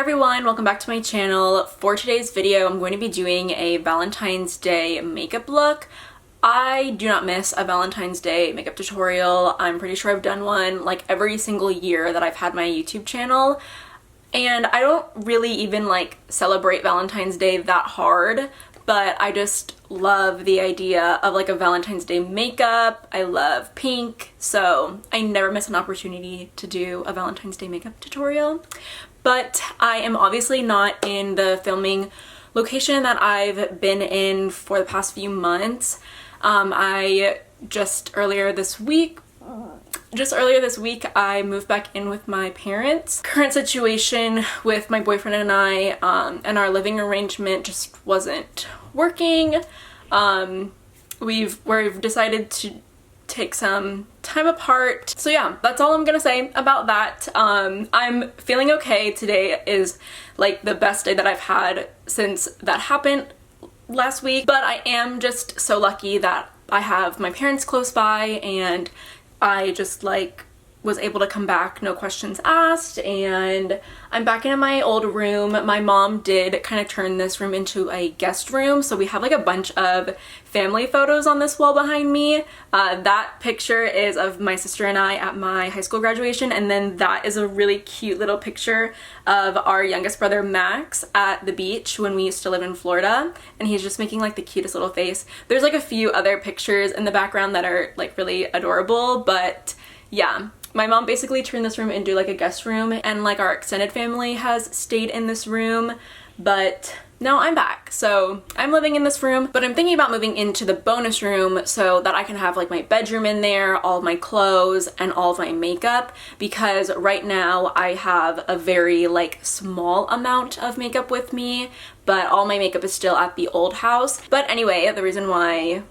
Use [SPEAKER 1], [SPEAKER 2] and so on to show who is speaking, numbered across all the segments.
[SPEAKER 1] everyone, welcome back to my channel. For today's video, I'm going to be doing a Valentine's Day makeup look. I do not miss a Valentine's Day makeup tutorial. I'm pretty sure I've done one like every single year that I've had my YouTube channel. And I don't really even like celebrate Valentine's Day that hard, but I just love the idea of like a Valentine's Day makeup. I love pink, so I never miss an opportunity to do a Valentine's Day makeup tutorial. But I am obviously not in the filming location that I've been in for the past few months. I just earlier this week I moved back in with my parents. Current situation with my boyfriend and I and our living arrangement just wasn't working. We've decided to take some time apart. So yeah, that's all I'm gonna say about that. I'm feeling okay. Today is like the best day that I've had since that happened last week, but I am just so lucky that I have my parents close by and I just like was able to come back, no questions asked, and I'm back in my old room. My mom did kind of turn this room into a guest room, so we have like a bunch of family photos on this wall behind me. That picture is of my sister and I at my high school graduation, and then that is a really cute little picture of our youngest brother Max at the beach when we used to live in Florida, and he's just making like the cutest little face. There's like a few other pictures in the background that are like really adorable, but yeah. My mom basically turned this room into like a guest room, and like our extended family has stayed in this room, but now I'm back. So I'm living in this room, but I'm thinking about moving into the bonus room so that I can have like my bedroom in there, all of my clothes, and all of my makeup, because right now I have a very like small amount of makeup with me, but all my makeup is still at the old house. But anyway, the reason why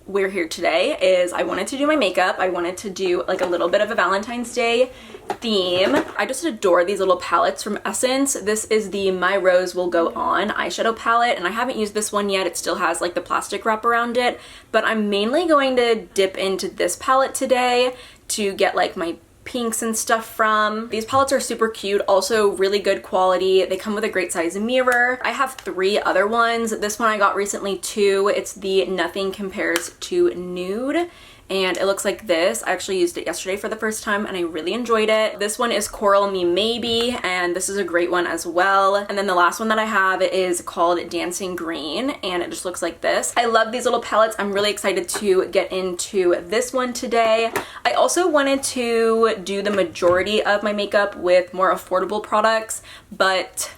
[SPEAKER 1] we're here today is I wanted to do my makeup. I wanted to do like a little bit of a Valentine's Day theme. I just adore these little palettes from Essence. This is the My Rose Will Go On eyeshadow palette, and I haven't used this one yet. It still has like the plastic wrap around it, but I'm mainly going to dip into this palette today to get like my pinks and stuff from. These palettes are super cute, also really good quality. They come with a great size mirror. I have 3 other ones. This one I got recently too. It's the Nothing Compares to Nude, and it looks like this. I actually used it yesterday for the first time and I really enjoyed it. This one is Coral Me Maybe, and this is a great one as well. And then the last one that I have is called Dancing Green, and it just looks like this. I love these little palettes. I'm really excited to get into this one today. I also wanted to do the majority of my makeup with more affordable products, but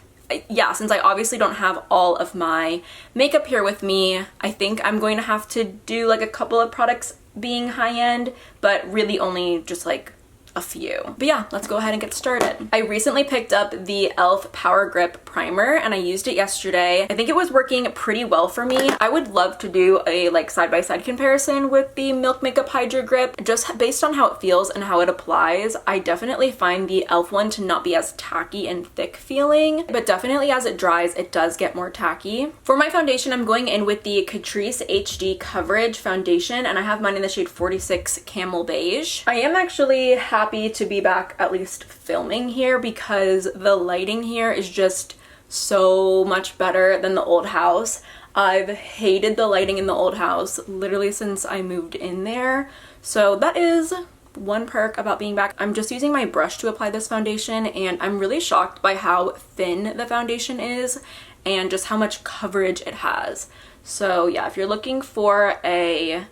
[SPEAKER 1] yeah, since I obviously don't have all of my makeup here with me, I think I'm going to have to do like a couple of products being high-end, but really only just like a few. But yeah, let's go ahead and get started. I recently picked up the e.l.f. Power Grip Primer and I used it yesterday. I think it was working pretty well for me. I would love to do a like side-by-side comparison with the Milk Makeup Hydra Grip. Just based on how it feels and how it applies, I definitely find the e.l.f. one to not be as tacky and thick feeling, but definitely as it dries, it does get more tacky. For my foundation, I'm going in with the Catrice HD Coverage Foundation, and I have mine in the shade 46 Camel Beige. I am actually happy to be back at least filming here because the lighting here is just so much better than the old house. I've hated the lighting in the old house literally since I moved in there, so that is one perk about being back. I'm just using my brush to apply this foundation, and I'm really shocked by how thin the foundation is and just how much coverage it has. So yeah, if you're looking for a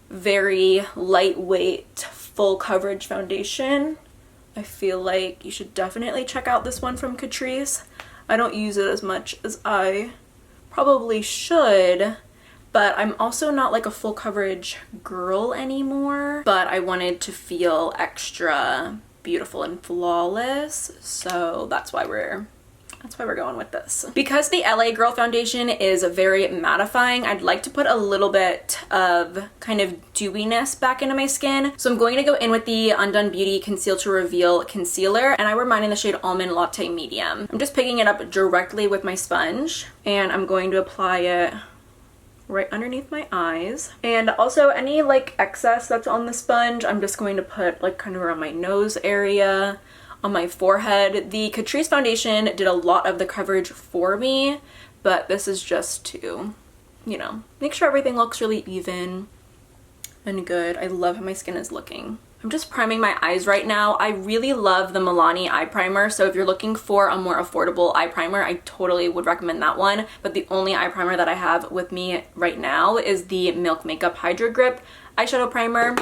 [SPEAKER 1] very lightweight full coverage foundation, I feel like you should definitely check out this one from Catrice. I don't use it as much as I probably should, but I'm also not like a full coverage girl anymore, but I wanted to feel extra beautiful and flawless, so that's why we're going with this. Because the LA Girl foundation is very mattifying, I'd like to put a little bit of kind of dewiness back into my skin. So I'm going to go in with the Undone Beauty Conceal to Reveal Concealer, and I wear mine in the shade Almond Latte Medium. I'm just picking it up directly with my sponge, and I'm going to apply it right underneath my eyes. And also any like excess that's on the sponge, I'm just going to put like kind of around my nose area, on my forehead. The Catrice foundation did a lot of the coverage for me, but this is just to, you know, make sure everything looks really even and good. I love how my skin is looking. I'm just priming my eyes right now. I really love the Milani eye primer, so if you're looking for a more affordable eye primer, I totally would recommend that one. But the only eye primer that I have with me right now is the Milk Makeup Hydro Grip eyeshadow primer.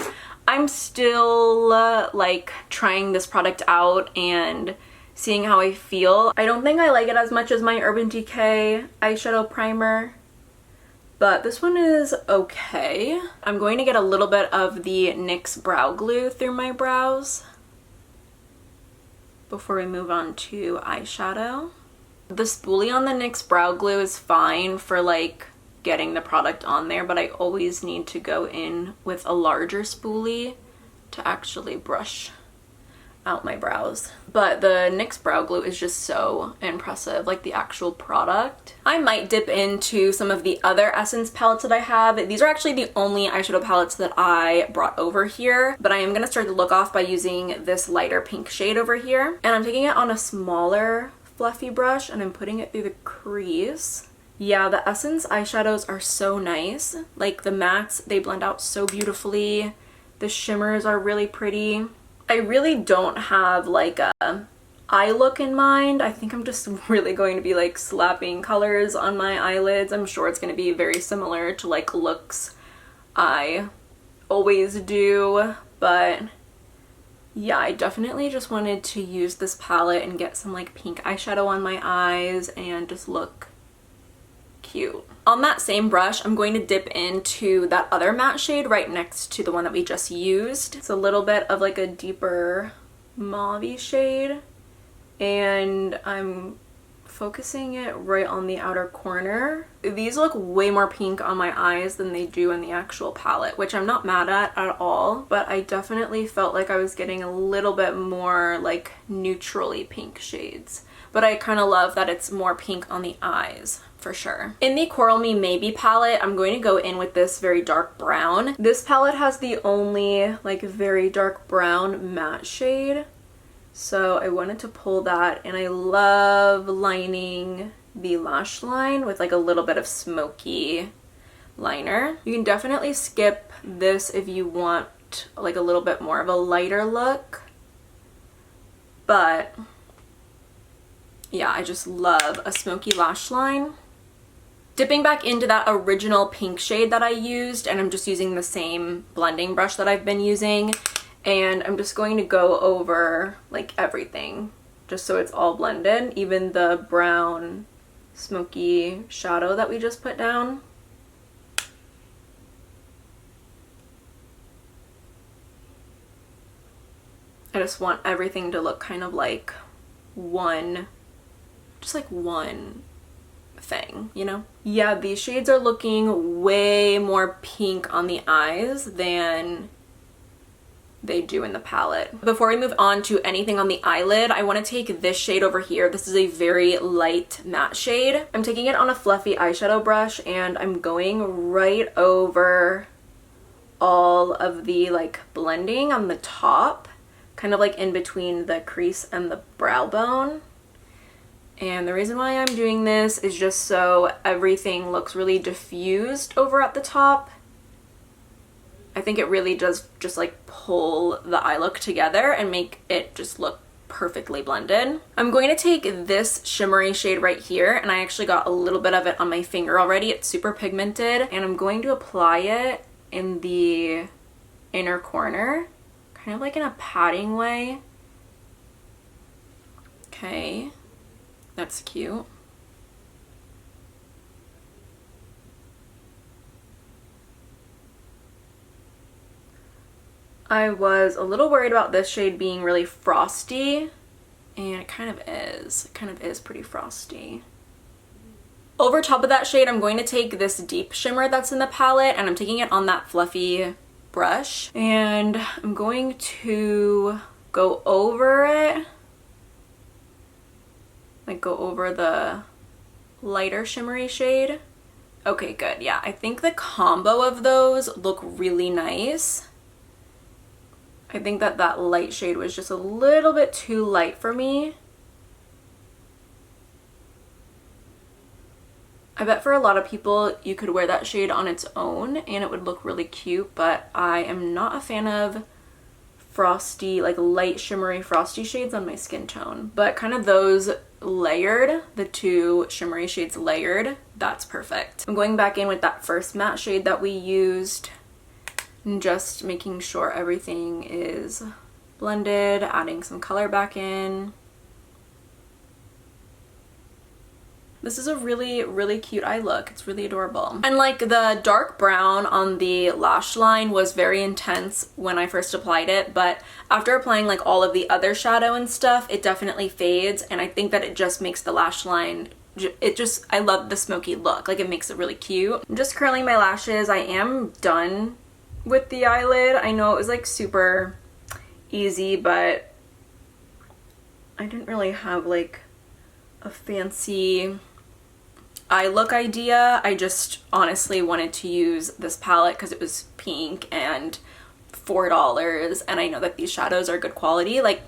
[SPEAKER 1] I'm still like trying this product out and seeing how I feel. I don't think I like it as much as my Urban Decay eyeshadow primer, but this one is okay. I'm going to get a little bit of the NYX brow glue through my brows before we move on to eyeshadow. The spoolie on the NYX brow glue is fine for like getting the product on there, but I always need to go in with a larger spoolie to actually brush out my brows. But the NYX brow glue is just so impressive, like the actual product. I might dip into some of the other Essence palettes that I have. These are actually the only eyeshadow palettes that I brought over here, but I am going to start the look off by using this lighter pink shade over here. And I'm taking it on a smaller fluffy brush and I'm putting it through the crease. Yeah, the Essence eyeshadows are so nice. Like the mattes, they blend out so beautifully. The shimmers are really pretty. I really don't have like a eye look in mind. I think I'm just really going to be like slapping colors on my eyelids. I'm sure it's going to be very similar to like looks I always do, but yeah, I definitely just wanted to use this palette and get some like pink eyeshadow on my eyes and just look cute. On that same brush, I'm going to dip into that other matte shade right next to the one that we just used. It's a little bit of like a deeper mauve-y shade, and I'm focusing it right on the outer corner. These look way more pink on my eyes than they do in the actual palette, which I'm not mad at all, but I definitely felt like I was getting a little bit more like neutrally pink shades. But I kind of love that it's more pink on the eyes, for sure. In the Coral Me Maybe palette, I'm going to go in with this very dark brown. This palette has the only like very dark brown matte shade, so I wanted to pull that, and I love lining the lash line with like a little bit of smoky liner. You can definitely skip this if you want like a little bit more of a lighter look, but yeah, I just love a smoky lash line. Dipping back into that original pink shade that I used, and I'm just using the same blending brush that I've been using, and I'm just going to go over like everything just so it's all blended, even the brown smoky shadow that we just put down. I just want everything to look kind of like one, just like one thing, you know? Yeah, these shades are looking way more pink on the eyes than they do in the palette. Before we move on to anything on the eyelid, I want to take this shade over here. This is a very light matte shade. I'm taking it on a fluffy eyeshadow brush, and I'm going right over all of the like blending on the top, kind of like in between the crease and the brow bone. And the reason why I'm doing this is just so everything looks really diffused over at the top. I think it really does just like pull the eye look together and make it just look perfectly blended. I'm going to take this shimmery shade right here, and I actually got a little bit of it on my finger already. It's super pigmented, and I'm going to apply it in the inner corner, kind of like in a patting way. Okay, that's cute. I was a little worried about this shade being really frosty, and it kind of is. It kind of is pretty frosty. Over top of that shade, I'm going to take this deep shimmer that's in the palette, and I'm taking it on that fluffy brush, and I'm going to go over it, like go over the lighter shimmery shade. Okay, good. Yeah, I think the combo of those look really nice. I think that that light shade was just a little bit too light for me. I bet for a lot of people you could wear that shade on its own and it would look really cute, but I am not a fan of frosty, like light shimmery frosty shades on my skin tone. But kind of those layered, the two shimmery shades layered, that's perfect. I'm going back in with that first matte shade that we used and just making sure everything is blended, adding some color back in. This is a really, really cute eye look. It's really adorable. And like the dark brown on the lash line was very intense when I first applied it, but after applying like all of the other shadow and stuff, it definitely fades, and I think that it just makes the lash line, I love the smoky look. Like it makes it really cute. I'm just curling my lashes. I am done with the eyelid. I know it was like super easy, but I didn't really have like a fancy eye look idea. I just honestly wanted to use this palette because it was pink and $4, and I know that these shadows are good quality, like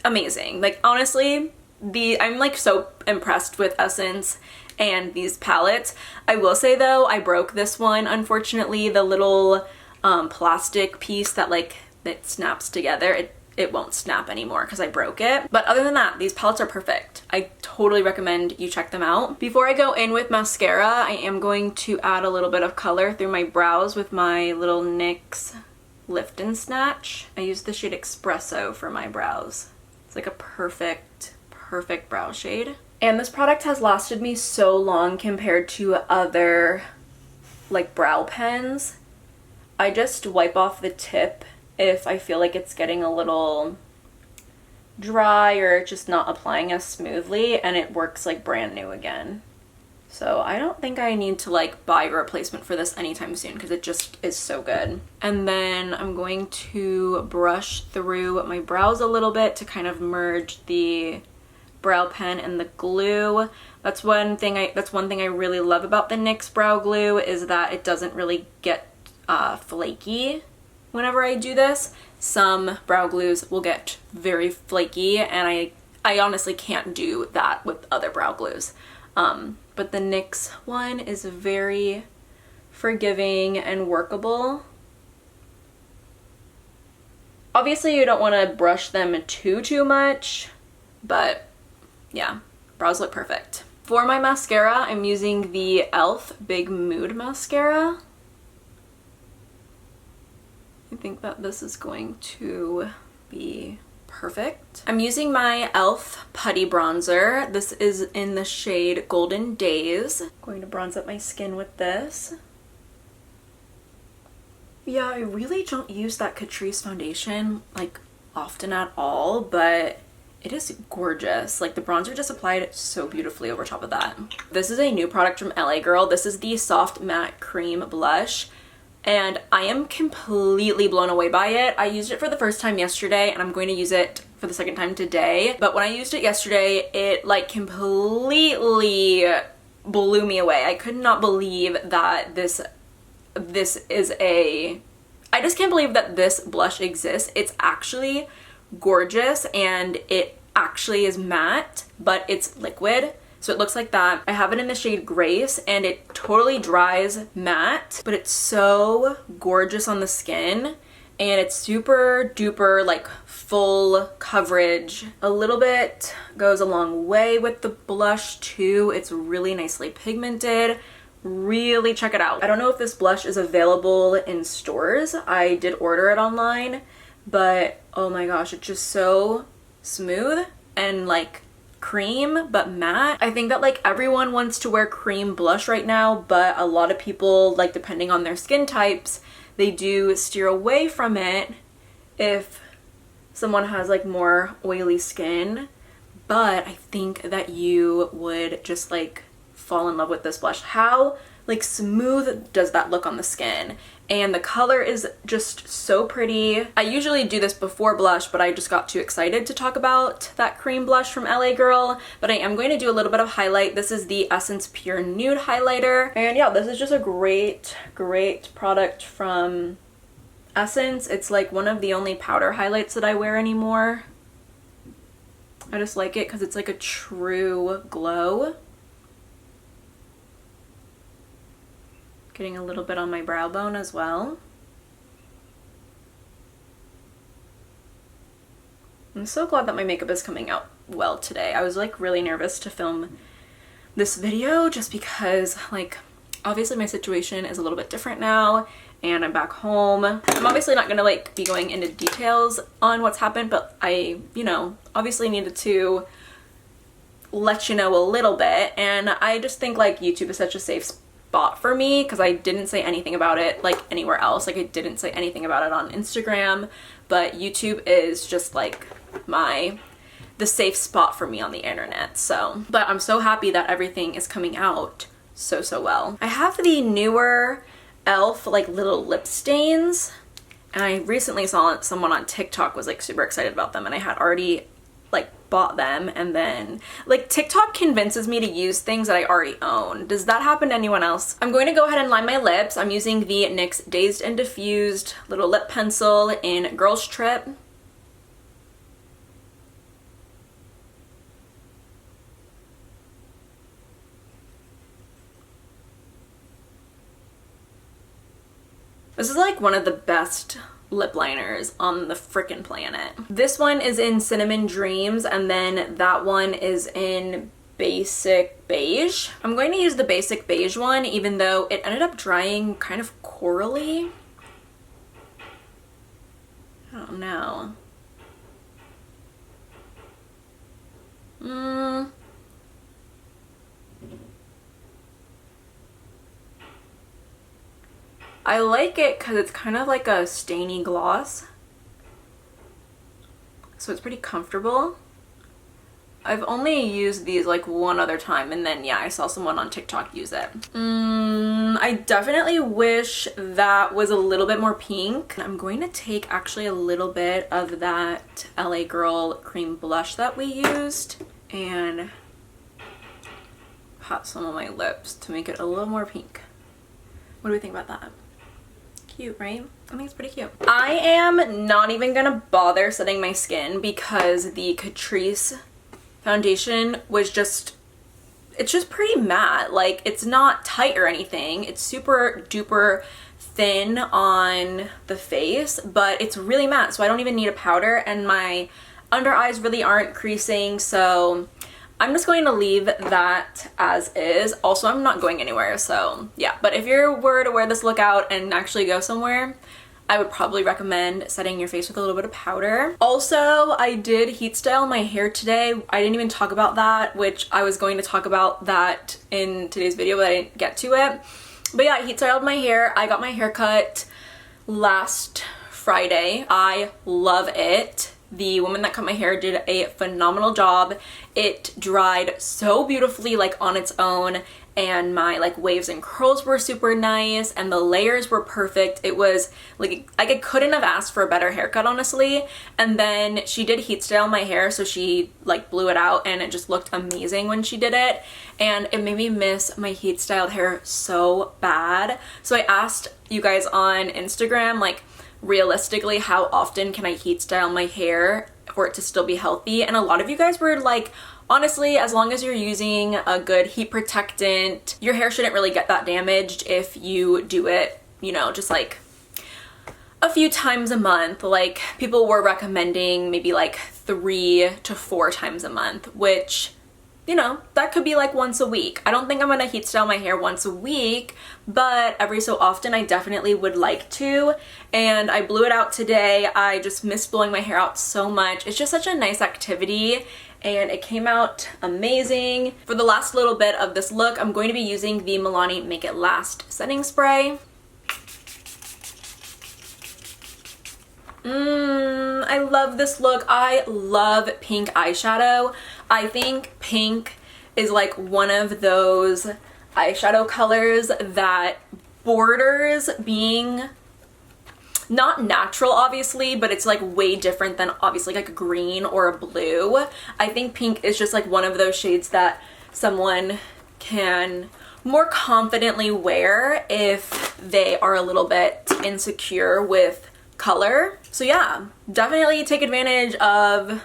[SPEAKER 1] amazing. Like honestly, I'm like so impressed with Essence and these palettes. I will say though, I broke this one, unfortunately. The little plastic piece that like that snaps together, it won't snap anymore because I broke it. But other than that, these palettes are perfect. I totally recommend you check them out. Before I go in with mascara, I am going to add a little bit of color through my brows with my little NYX Lift and Snatch. I use the shade Espresso for my brows. It's like a perfect brow shade. And this product has lasted me so long compared to other like brow pens. I just wipe off the tip if I feel like it's getting a little dry or just not applying as smoothly, and it works like brand new again. So I don't think I need to like buy a replacement for this anytime soon because it just is so good. And then I'm going to brush through my brows a little bit to kind of merge the brow pen and the glue. That's one thing I really love about the NYX brow glue, is that it doesn't really get flaky whenever I do this. Some brow glues will get very flaky, and I honestly can't do that with other brow glues. But the NYX one is very forgiving and workable. Obviously you don't want to brush them too much, but yeah, brows look perfect. For my mascara, I'm using the e.l.f. Big Mood Mascara. I think that this is going to be perfect. I'm using my e.l.f. Putty Bronzer. This is in the shade Golden Days. I'm going to bronze up my skin with this. Yeah, I really don't use that Catrice foundation like often at all, but it is gorgeous. Like the bronzer just applied so beautifully over top of that. This is a new product from LA Girl. This is the Soft Matte Cream Blush, and I am completely blown away by it. I used it for the first time yesterday, and I'm going to use it for the second time today. But when I used it yesterday, it like completely blew me away. I could not believe that this is a... I just can't believe that this blush exists. It's actually gorgeous, and it actually is matte, but it's liquid. So it looks like that. I have it in the shade Grace, and it totally dries matte, but it's so gorgeous on the skin, and it's super duper like full coverage. A little bit goes a long way with the blush too. It's really nicely pigmented. Really check it out. I don't know if this blush is available in stores. I did order it online, but oh my gosh, it's just so smooth and like cream but matte. I think that like everyone wants to wear cream blush right now, but a lot of people, like depending on their skin types, they do steer away from it if someone has like more oily skin. But I think that you would just like fall in love with this blush. How like smooth does that look on the skin? And the color is just so pretty. I usually do this before blush, but I just got too excited to talk about that cream blush from LA Girl. But I am going to do a little bit of highlight. This is the Essence Pure Nude Highlighter. And yeah, this is just a great product from Essence. It's like one of the only powder highlights that I wear anymore. I just like it because it's like a true glow. Getting a little bit on my brow bone as well. I'm so glad that my makeup is coming out well today. I was like really nervous to film this video just because like obviously my situation is a little bit different now and I'm back home. I'm obviously not gonna like be going into details on what's happened, but I, you know, obviously needed to let you know a little bit. And I just think like YouTube is such a safe spot for me because I didn't say anything about it like anywhere else. Like I didn't say anything about it on Instagram, but YouTube is just like the safe spot for me on the internet. So, but I'm so happy that everything is coming out so well. I have the newer e.l.f. like little lip stains, and I recently saw someone on TikTok was like super excited about them, and I had already like bought them, and then like TikTok convinces me to use things that I already own. Does that happen to anyone else? I'm going to go ahead and line my lips. I'm using the NYX Dazed and Diffused little lip pencil in Girls Trip. This is like one of the best lip liners on the frickin' planet. This one is in Cinnamon Dreams, and then that one is in Basic Beige. I'm going to use the Basic Beige one, even though it ended up drying kind of corally. I don't know. I like it because it's kind of like a stainy gloss. So it's pretty comfortable. I've only used these like one other time, and then yeah, I saw someone on TikTok use it. I definitely wish that was a little bit more pink. I'm going to take actually a little bit of that LA Girl cream blush that we used and pat some on my lips to make it a little more pink. What do we think about that? Cute, right? I think it's pretty cute. I am not even gonna bother setting my skin because the Catrice foundation was it's just pretty matte. Like, it's not tight or anything. It's super duper thin on the face, but it's really matte, so I don't even need a powder, and my under eyes really aren't creasing, so I'm just going to leave that as is. Also, I'm not going anywhere, so yeah. But if you were to wear this look out and actually go somewhere, I would probably recommend setting your face with a little bit of powder. Also, I did heat style my hair today. I didn't even talk about that, which I was going to talk about that in today's video, but I didn't get to it. But yeah, I heat styled my hair. I got my hair cut last Friday. I love it. The woman that cut my hair did a phenomenal job. It dried so beautifully like on its own, and my like waves and curls were super nice, and the layers were perfect. It was like I couldn't have asked for a better haircut, honestly. And then she did heat style my hair, so she like blew it out, and it just looked amazing when she did it, and it made me miss my heat styled hair so bad. So I asked you guys on Instagram, like, realistically, how often can I heat style my hair for it to still be healthy? And a lot of you guys were like, honestly, as long as you're using a good heat protectant, your hair shouldn't really get that damaged if you do it, you know, just like a few times a month. Like, people were recommending maybe like 3 to 4 times a month, which, you know, that could be like once a week. I don't think I'm gonna heat style my hair once a week, but every so often I definitely would like to. And I blew it out today. I just miss blowing my hair out so much. It's just such a nice activity, and it came out amazing. For the last little bit of this look, I'm going to be using the Milani Make It Last setting spray. I love this look. I love pink eyeshadow. I think pink is like one of those eyeshadow colors that borders being not natural, obviously, but it's like way different than obviously like a green or a blue. I think pink is just like one of those shades that someone can more confidently wear if they are a little bit insecure with color. So yeah, definitely take advantage of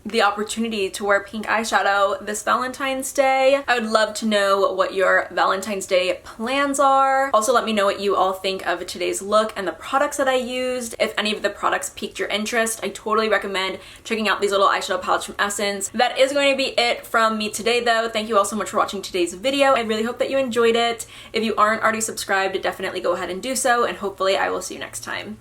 [SPEAKER 1] the opportunity to wear pink eyeshadow this Valentine's Day. I would love to know what your Valentine's Day plans are. Also, let me know what you all think of today's look and the products that I used. If any of the products piqued your interest, I totally recommend checking out these little eyeshadow palettes from Essence. That is going to be it from me today though. Thank you all so much for watching today's video. I really hope that you enjoyed it. If you aren't already subscribed, definitely go ahead and do so, and hopefully I will see you next time.